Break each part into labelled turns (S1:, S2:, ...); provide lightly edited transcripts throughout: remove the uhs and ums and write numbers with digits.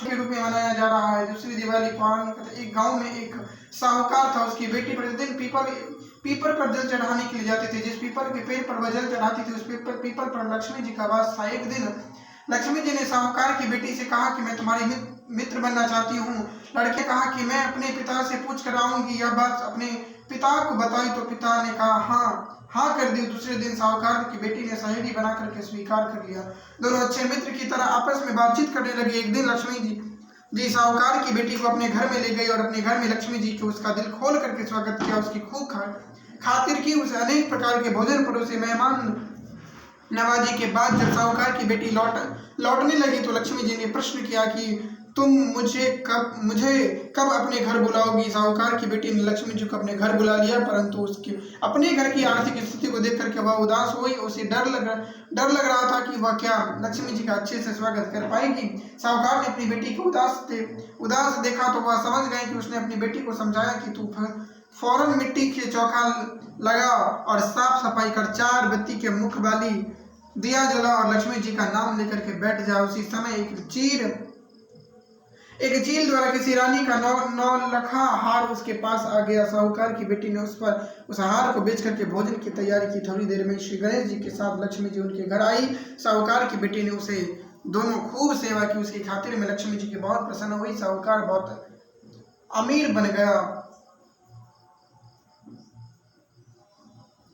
S1: के रूप में मनाया जा रहा है। दूसरी दिवाली पालन करते, एक गांव में एक साहूकार था, उसकी बेटी प्रतिदिन पीपल पर जल चढ़ाने के लिए जाते थे। जिस पीपल के पेड़ पर वह जल चढ़ाती थी, उस पीपल पर लक्ष्मी जी का वास था। एक दिन लक्ष्मी जी ने साहूकार की बेटी से कहा कि मैं तुम्हारी मित्र बनना चाहती हूँ। लड़के कहा कि मैं अपने पिता से पूछ कर आऊंगी। यह बात अपने पिता को बताई तो पिता ने कहा हाँ कर दी। दूसरे दिन साहूकार की बेटी ने सहेली बना करके स्वीकार कर लिया। दोनों अच्छे मित्र की तरह आपस में बातचीत करने लगे। एक दिन लक्ष्मी जी साहूकार की बेटी को अपने घर में ले गई और अपने घर में लक्ष्मी जी को उसका दिल खोल करके स्वागत किया। उसकी खूब खातिर की, उसे अनेक प्रकार के भोजन परोसे। मेहमान नवाजी के बाद जब साहूकार की बेटी लौटने लगी तो लक्ष्मी जी ने प्रश्न किया कि तुम मुझे कब अपने घर बुलाओगी। साहूकार की बेटी ने लक्ष्मी जी को अपने घर बुला लिया, परंतु उसके अपने घर की आर्थिक स्थिति को देख करके वह उदास हुई। उसे डर लग रहा था कि वह क्या लक्ष्मी जी का अच्छे से स्वागत कर पाएगी। साहूकार ने अपनी बेटी को उदास देखा तो वह समझ गए कि उसने अपनी बेटी को समझाया कि तू फौरन मिट्टी के चौका लगा और साफ सफाई कर 4 बत्ती के मुख वाली दिया जला और लक्ष्मी जी का नाम लेकर के बैठ जा। उसी समय एक चील द्वारा किसी रानी का नौलखा हार उसके पास आ गया। साहूकार की बेटी ने उस हार को बेच करके भोजन की तैयारी की। थोड़ी देर में श्री गणेश जी के साथ लक्ष्मी जी उनके घर आई। साहूकार की बेटी ने उसे दोनों खूब सेवा की। उसकी खातिर में लक्ष्मी जी की बहुत प्रसन्न हुई। साहूकार बहुत अमीर बन गया।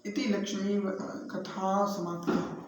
S1: इति लक्ष्मी कथा समाप्त।